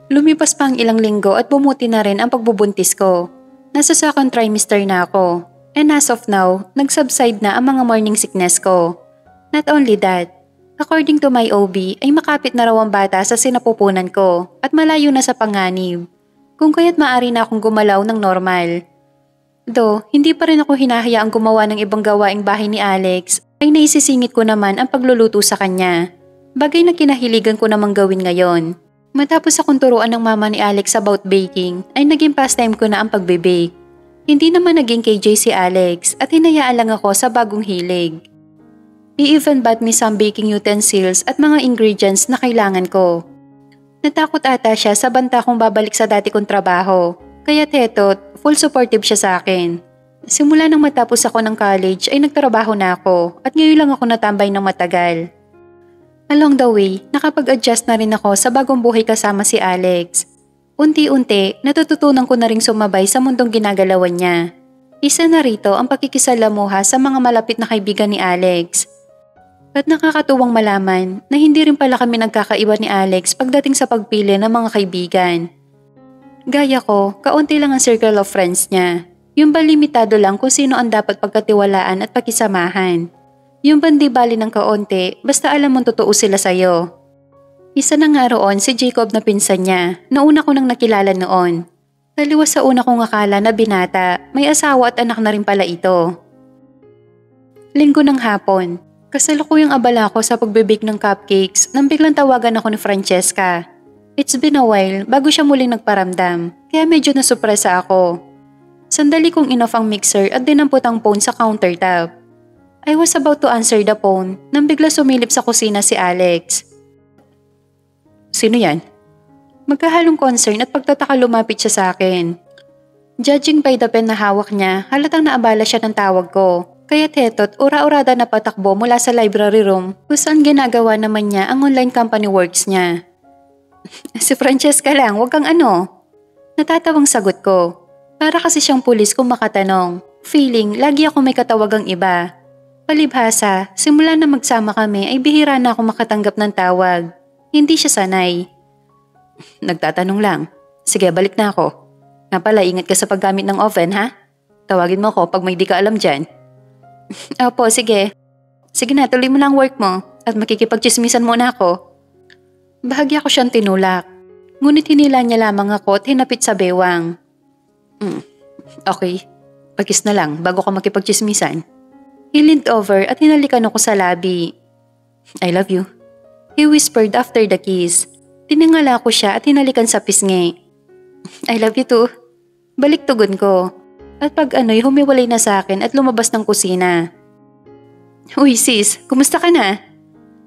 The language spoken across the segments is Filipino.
Lumipas pa ang ilang linggo at bumuti na rin ang pagbubuntis ko. Nasa second trimester na ako. And as of now, nag-subside na ang mga morning sickness ko. Not only that, according to my OB ay makapit na raw ang bata sa sinapupunan ko at malayo na sa panganib. Kung kaya't maaari na akong gumalaw ng normal. Though, hindi pa rin ako hinahayaang gumawa ng ibang gawaing bahay ni Alex, ay naisisingit ko naman ang pagluluto sa kanya. Bagay na kinahiligan ko namang gawin ngayon. Matapos akong turuan ng mama ni Alex about baking, ay naging pastime ko na ang pagbe-bake. Hindi naman naging KJ si Alex at hinayaan lang ako sa bagong hilig. He even bought me some baking utensils at mga ingredients na kailangan ko. Natakot ata siya sa banta kong babalik sa dati kong trabaho, kaya tetot, full supportive siya sa akin. Simula nang matapos ako ng college ay nagtrabaho na ako at ngayon lang ako natambay ng matagal. Along the way, nakapag-adjust na rin ako sa bagong buhay kasama si Alex. Unti-unti, natututunan ko na ring sumabay sa mundong ginagalawan niya. Isa na rito ang pakikisalamuha sa mga malapit na kaibigan ni Alex. At nakakatuwang malaman na hindi rin pala kami nagkakaiba ni Alex pagdating sa pagpili ng mga kaibigan. Gaya ko, kaunti lang ang circle of friends niya. Yung ba limitado lang kung sino ang dapat pagkatiwalaan at pakisamahan. Yung bandi bali ng kaunti, basta alam mong totoo sila sa'yo. Isa na nga roon si Jacob na pinsan niya, na una ko nang nakilala noon. Taliwas sa una kong akala na binata, may asawa at anak na rin pala ito. Linggo ng hapon, kasalukuyang abala ko sa pagbibake ng cupcakes nang biglang tawagan ako ni Francesca. It's been a while bago siya muling nagparamdam, kaya medyo nasupresa ako. Sandali kong inoff ang mixer at dinampot ang phone sa countertop. I was about to answer the phone nang bigla sumilip sa kusina si Alex. Sino yan? Magkahalong concern at pagtataka lumapit siya sa akin. Judging by the pen na hawak niya, halatang naabala siya ng tawag ko. Kaya tetot, ura-urada na patakbo mula sa library room kung saan ginagawa naman niya ang online company works niya. Si Francesca lang, wag kang ano. Natatawang sagot ko. Para kasi siyang pulis kung makatanong. Feeling, lagi ako may katawagang iba. Palibhasa, simula na magsama kami ay bihira na ako makatanggap ng tawag. Hindi siya sanay. Nagtatanong lang. Sige, balik na ako. Nga pala, ingat ka sa paggamit ng oven, ha? Tawagin mo ko pag may di ka alam dyan. Opo, sige. Sige na, tuloy mo na ang work mo at makikipagchismisan muna ako. Bahagya ko siyang tinulak. Ngunit hinila niya lamang ako at hinapit sa bewang. Okay, pagkis na lang bago ka makipagchismisan. He leaned over at hinalikan ako sa labi. I love you. He whispered after the kiss. Tiningala ko siya at hinalikan sa pisngi. I love you too. Balik tugon ko. At pag ano'y humiwalay na sa akin at lumabas ng kusina. Uy sis, kumusta ka na?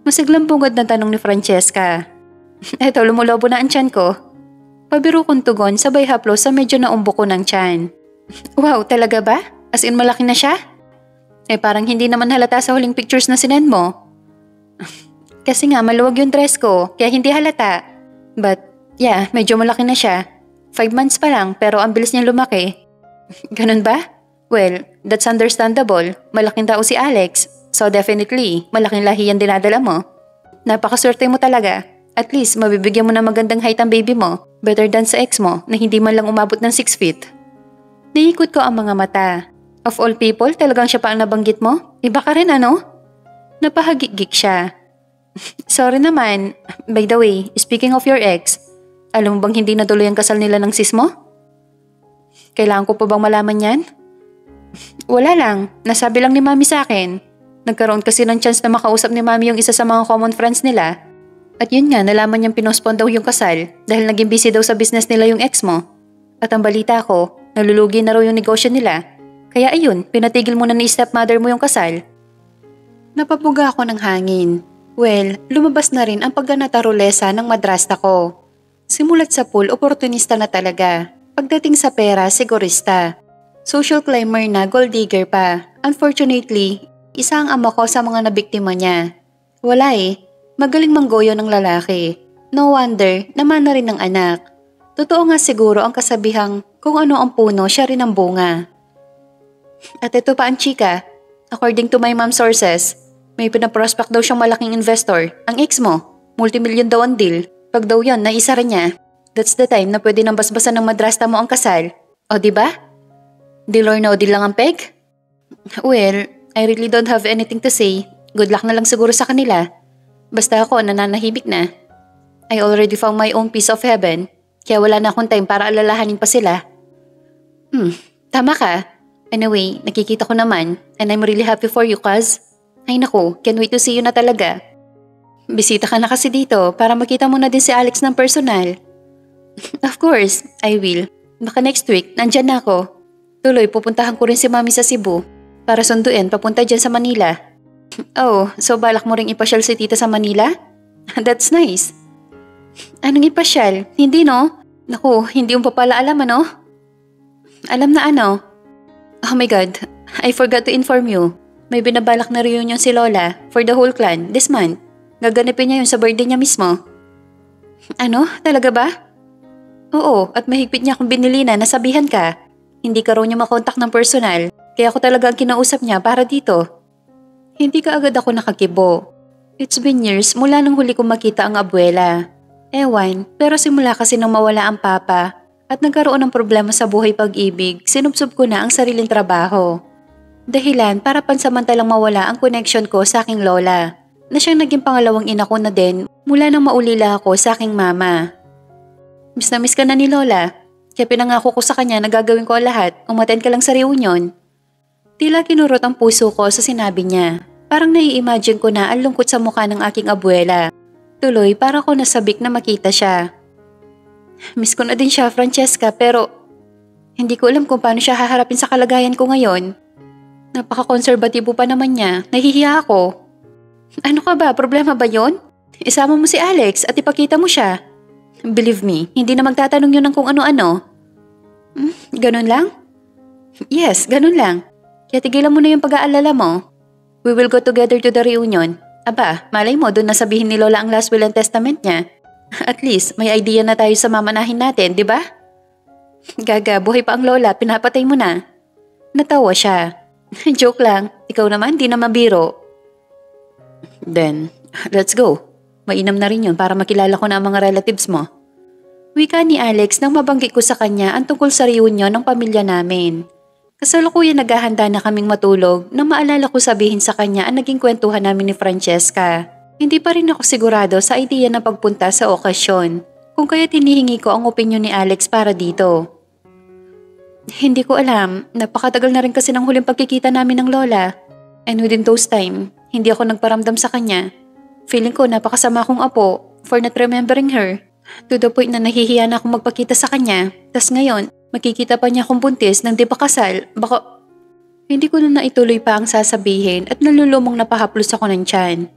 Masiglang bungad na tanong ni Francesca. Eto, lumulobo na ang tiyan ko. Pabiro kong tugon sabay haplo sa medyo naumbok ko ng tiyan. Wow, talaga ba? As in malaki na siya? Parang hindi naman halata sa huling pictures na sinend mo. Kasi nga maluwag yung dress ko, kaya hindi halata. But yeah, medyo malaki na siya. 5 months pa lang pero ang bilis niya lumaki. Ganun ba? Well, that's understandable. Malaking tao si Alex. So definitely, malaking lahi yan dinadala mo. Napakaswerte mo talaga. At least, mabibigyan mo na magandang height ang baby mo. Better than sa ex mo na hindi man lang umabot ng 6 feet. Naikot ko ang mga mata. Of all people, talagang siya pa ang nabanggit mo? Iba ka rin ano? Napahagik-gik siya. Sorry naman. By the way, speaking of your ex, alam mo bang hindi natuloy ang kasal nila ng sis mo? Kailangan ko pa bang malaman yan? Wala lang. Nasabi lang ni mami sa akin. Nagkaroon kasi ng chance na makausap ni mami yung isa sa mga common friends nila. At yun nga, nalaman niyang pinospon daw yung kasal dahil naging busy daw sa business nila yung ex mo. At ang balita ko, nalulugi na raw yung negosyo nila. Kaya ayun, pinatigil mo na ni stepmother mo yung kasal. Napapuga ako ng hangin. Well, lumabas na rin ang pagganatarolesa ng madrasta ko. Simulat sa pool, oportunista na talaga. Pagdating sa pera, sigurista. Social climber na, gold digger pa. Unfortunately, isa ang ama ko sa mga nabiktima niya. Wala magaling manggoyo ng lalaki. No wonder, naman na rin ng anak. Totoo nga siguro ang kasabihang kung ano ang puno, siya rin ang bunga. At ito pa ang chika. According to my mom's sources, may pinaprospect daw siyang malaking investor, ang ex mo. Multimillion daw ang deal. Pag daw yan, naisa rin niya. That's the time na pwede nang basbasan ng madrasta mo ang kasal. O diba? Deal or no deal lang ang peg? Well, I really don't have anything to say. Good luck na lang siguro sa kanila. Basta ako nananahimik na. I already found my own piece of heaven. Kaya wala na akong time para alalahanin pa sila. Tama ka. Anyway, nakikita ko naman and I'm really happy for you, cuz. Ay naku, can't wait to see you na talaga. Bisita ka na kasi dito para makita mo na din si Alex ng personal. Of course, I will. Baka next week, nandyan na ako. Tuloy, pupuntahan ko rin si Mami sa Cebu para sunduin papunta dyan sa Manila. Oh, so balak mo ring ipasyal si tita sa Manila? That's nice. Anong ipasyal? Hindi no? Naku, hindi mo pa pala alam ano? Alam na ano? Oh my God, I forgot to inform you. May binabalak na reunion si Lola for the whole clan this month. Gaganapin niya yun sa birthday niya mismo. Ano? Talaga ba? Oo, at mahigpit niya akong binili na nasabihan ka. Hindi ka raw niya makontak ng personal, kaya ako talaga ang kinausap niya para dito. Hindi ka agad ako nakakibo. It's been years mula nang huli kong makita ang abuela. Ewan, pero simula kasi nang mawala ang papa at nagkaroon ng problema sa buhay pag-ibig, sinubsob ko na ang sariling trabaho. Dahilan para pansamantalang mawala ang connection ko sa aking lola, na siyang naging pangalawang ina ko na din mula nang maulila ako sa aking mama. Miss na miss ka na ni Lola, kaya pinangako ko sa kanya na gagawin ko ang lahat, umattend ka lang sa reunion. Tila kinurot ang puso ko sa sinabi niya. Parang nai-imagine ko na ang lungkot sa mukha ng aking abuela. Tuloy para ko nasabik na makita siya. Miss ko na din siya, Francesca, pero hindi ko alam kung paano siya haharapin sa kalagayan ko ngayon. Napaka-konserbatibo pa naman niya, nahihiya ako. Ano ka ba? Problema ba yon? Isama mo si Alex at ipakita mo siya. Believe me, hindi na magtatanong yun ng kung ano-ano. Ganun lang? Yes, ganun lang. Kaya tigilan mo na yung pag-aalala mo. We will go together to the reunion. Aba, malay mo doon nasabihin ni Lola ang last will and testament niya. At least, may idea na tayo sa mamanahin natin, di ba? Gaga, buhay pa ang Lola, pinapatay mo na. Natawa siya. Joke lang, ikaw naman, di na mabiro. Then, let's go. Mainam na rin yun para makilala ko na ang mga relatives mo. Wika ni Alex nang mabanggit ko sa kanya ang tungkol sa reunion ng pamilya namin. Kasalukuyan naghahanda na kaming matulog nang maalala ko sabihin sa kanya ang naging kwentuhan namin ni Francesca. Hindi pa rin ako sigurado sa idea na pagpunta sa okasyon, kung kaya't hinihingi ko ang opinyon ni Alex para dito. Hindi ko alam, napakatagal na rin kasi ng huling pagkikita namin ng Lola. And within those time, hindi ako nagparamdam sa kanya. Feeling ko napakasama akong apo for not remembering her. To the point na nahihiya na akong magpakita sa kanya. Tas ngayon, makikita pa niya akong buntis nang di pa kasal. Baka hindi ko na naituloy pa ang sasabihin at nalulumong napahaplos ako ng tiyan.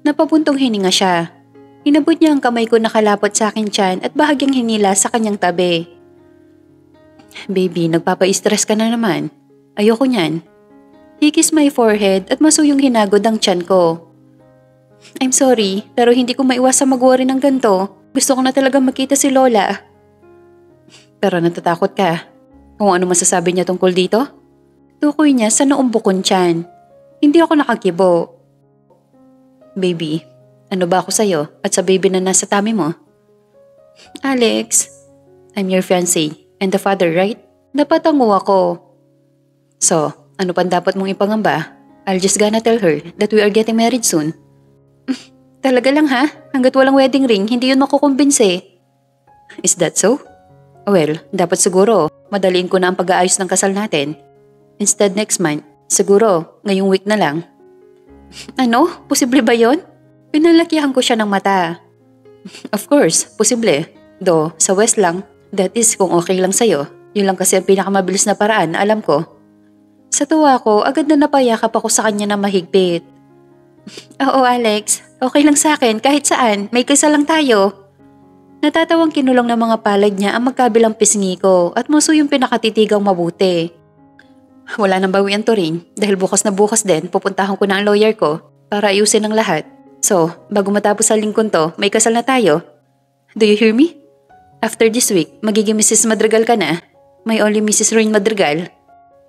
Napabuntong hininga siya. Inabot niya ang kamay ko nakalapot sa aking tiyan at bahagyang hinila sa kanyang tabi. Baby, nagpapa-stress ka na naman. Ayoko niyan. He kissed my forehead at masuyong hinagod ang tiyan ko. I'm sorry, pero hindi ko maiwasang mag-worry ng ganito. Gusto ko na talaga makita si Lola. Pero natatakot ka. Kung ano masasabi niya tungkol dito? Tukoy niya sa noong bukon tiyan. Hindi ako nakakibo. Baby, ano ba ako sa'yo at sa baby na nasa tummy mo? Alex, I'm your fiancé and the father, right? Napatango ako. So, ano pang dapat mong ipangamba? I'll just gonna tell her that we are getting married soon. Talaga lang ha? Hanggat walang wedding ring, hindi yun makukumbinse. Is that so? Well, dapat siguro, madaliin ko na ang pag-aayos ng kasal natin. Instead next month, siguro, ngayong week na lang. Ano? Posible ba yon? Pinalakihan ko siya ng mata. Of course, posible. Do, sa West lang. That is kung okay lang sa'yo. Yun lang kasi ang pinakamabilis na paraan, alam ko. Sa tuwa ko, agad na napayakap ako sa kanya na mahigpit. Oo Alex, okay lang sa akin kahit saan, may kasal lang tayo. Natatawang kinulong ng mga palad niya ang magkabilang pisngi ko at muso yung pinakatitigang mabuti. Wala nang bawian to rin dahil bukas na bukas din pupuntahan ko na ang lawyer ko para ayusin ang lahat. So, bago matapos sa lingkon to, may kasal na tayo. Do you hear me? After this week, magiging Mrs. Madrigal ka na. May only Mrs. Rain Madrigal.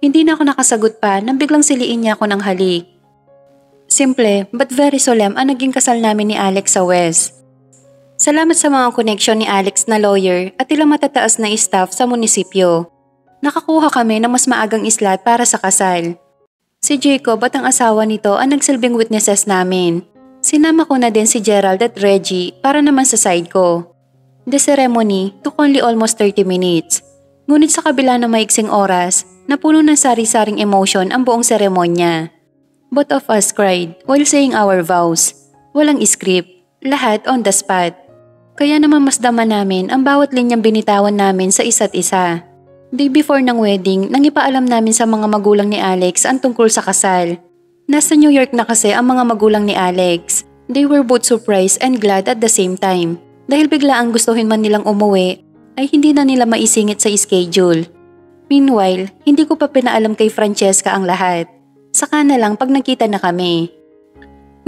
Hindi na ako nakasagot pa nang biglang siliin niya ako ng halik. Simple but very solemn ang naging kasal namin ni Alex sa West. Salamat sa mga koneksyon ni Alex na lawyer at ilang matataas na staff sa munisipyo. Nakakuha kami ng mas maagang slot para sa kasal. Si Jacob at ang asawa nito ang nagsilbing witnesses namin. Sinama ko na din si Gerald at Reggie para naman sa side ko. The ceremony took only almost 30 minutes. Ngunit sa kabila ng maiksing oras, napuno ng sari-saring emotion ang buong seremonya. Both of us cried while saying our vows. Walang script, lahat on the spot. Kaya naman mas dama namin ang bawat linyang binitawan namin sa isa't isa. Day before ng wedding, nang ipaalam namin sa mga magulang ni Alex ang tungkol sa kasal. Nasa New York na kasi ang mga magulang ni Alex. They were both surprised and glad at the same time. Dahil bigla ang gustuhin man nilang umuwi, ay hindi na nila maisingit sa schedule. Meanwhile, hindi ko pa pinaalam kay Francesca ang lahat. Saka na lang pag nakita na kami.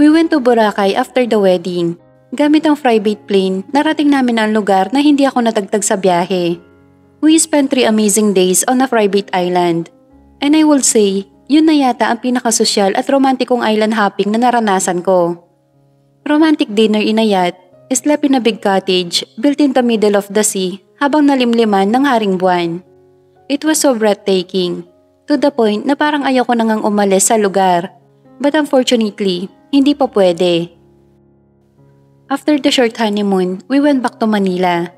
We went to Boracay after the wedding. Gamit ang private plane, narating namin ang lugar na hindi ako natagtag sa biyahe. We spent 3 amazing days on a private island. And I will say, yun na yata ang pinakasosyal at romantikong island hopping na naranasan ko. Romantic dinner in a yacht, slept in a big cottage built in the middle of the sea habang nalimliman ng haring buwan. It was so breathtaking, to the point na parang ayaw ko nangang umalis sa lugar. But unfortunately, hindi pa pwede. After the short honeymoon, we went back to Manila.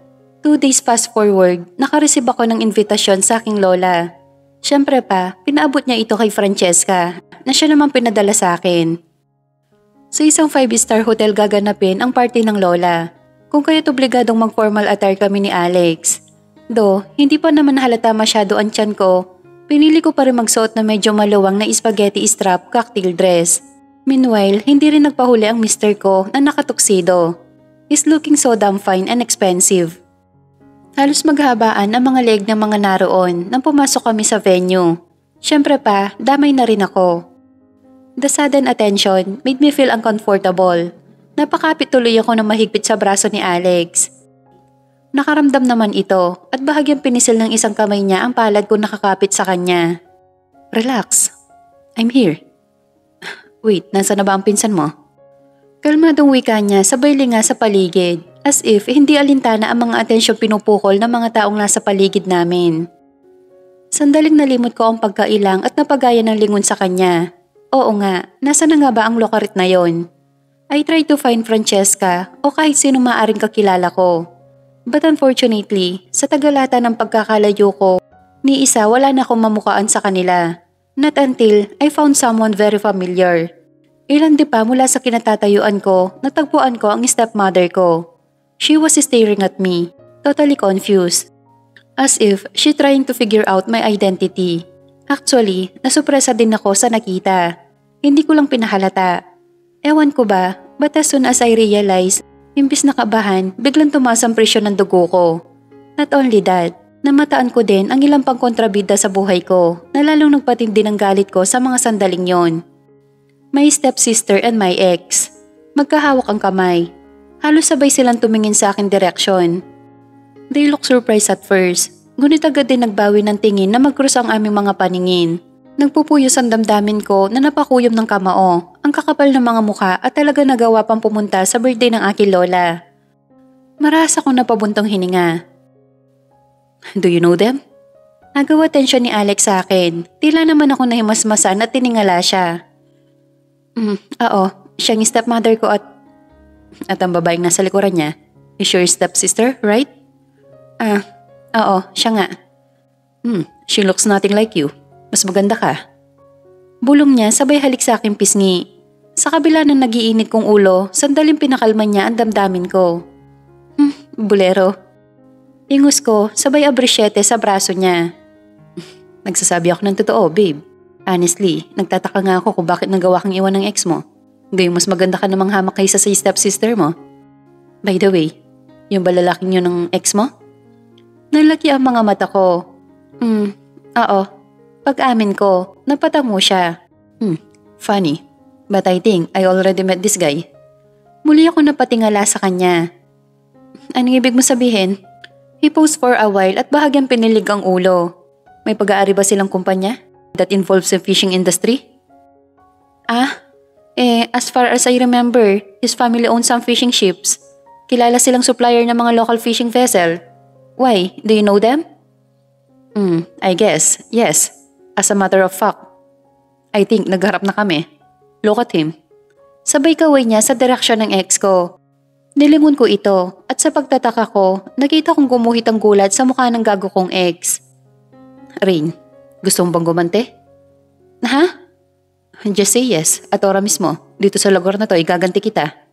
2 days fast forward, nakareceive ako ng invitasyon sa aking lola. Siyempre pa, pinaabot niya ito kay Francesca, na siya naman pinadala sa akin. Sa isang 5-star hotel gaganapin ang party ng lola, kung kaya't obligadong mag-formal attire kami ni Alex. Do, hindi pa naman halata masyado ang tiyan ko, pinili ko pa rin magsuot na medyo maluwang na spaghetti strap cocktail dress. Meanwhile, hindi rin nagpahuli ang mister ko na nakatuksido. He's looking so damn fine and expensive. Halos maghabaan ang mga leg ng mga naroon nang pumasok kami sa venue. Siyempre pa, damay na rin ako. The sudden attention made me feel uncomfortable. Napakapit tuloy ako ng mahigpit sa braso ni Alex. Nakaramdam naman ito at bahagyang pinisil ng isang kamay niya ang palad ko nakakapit sa kanya. Relax. I'm here. Wait, nasa na ba ang pinsan mo? Kalmadong wika niya sabay linga sa paligid, as if hindi alintana ang mga atensyon pinupukol ng mga taong nasa paligid namin. Sandaling nalimot ko ang pagkailang at napagaya ng lingon sa kanya. Oo nga, nasa na nga ba ang lokarit na yon? I tried to find Francesca o kahit sino maaring kakilala ko. But unfortunately, sa tagalata ng pagkakalayo ko, ni isa wala na akong mamukaan sa kanila. Not until I found someone very familiar. Ilan di pa mula sa kinatatayuan ko, natagpuan ko ang stepmother ko. She was staring at me, totally confused. As if she trying to figure out my identity. Actually, nasupresa din ako sa nakita. Hindi ko lang pinahalata. Ewan ko ba, but as soon as I realized, imbis na kabahan, biglang tumaas ang presyon ng dugo ko. Not only that, namataan ko din ang ilang pangkontrabida sa buhay ko na lalong nagpatindi ng galit ko sa mga sandaling yon. My stepsister and my ex. Magkahawak ang kamay. Halos sabay silang tumingin sa akin direksyon. They look surprised at first, ngunit agad din nagbawi ng tingin na mag-cross ang aming mga paningin. Nagpupuyos ang damdamin ko na napakuyom ng kamao, ang kakapal ng mga mukha at talaga nagawa pang pumunta sa birthday ng aking lola. Marahas akong napabuntong hininga. Do you know them? Nagawa tensyon ni Alex sa akin. Tila naman ako nahimasmasan at tiningala siya. Oo, siya ang stepmother ko at ang babaeng nasa likuran niya. Is your stepsister, right? Oo, siya nga. She looks nothing like you. Mas maganda ka. Bulong niya sabay halik sa aking pisngi. Sa kabila ng nagiinit kong ulo, sandaling pinakalman niya ang damdamin ko. Bulero. Ingus ko, sabay abrisyete sa braso niya. Nagsasabi ako ng totoo, babe. Honestly, nagtataka nga ako kung bakit nagawa kang iwan ng ex mo. Gayong mas maganda ka namang hamak kaysa sa stepsister mo. By the way, yung ba lalaking yun ng ex mo? Nalaki ang mga mata ko. Oo. Pag-amin ko, napatango siya. Funny. But I think I already met this guy. Muli ako napatingala sa kanya. Anong ibig mo sabihin? He paused for a while at bahagyang pinilig ang ulo. May pag-aari ba silang kumpanya that involves the fishing industry? As far as I remember, his family owns some fishing ships. Kilala silang supplier ng mga local fishing vessel. Why? Do you know them? I guess, yes. As a matter of fact, I think nagharap na kami. Look at him. Sabay kaway niya sa direksyon ng ex ko. Nilingon ko ito at sa pagtataka ko, nakita kong gumuhit ang gulat sa mukha ng gago kong ex. Rain, gusto mo bang gumante? Ha? Just say yes at ora mismo. Dito sa lugar na to, igaganti kita.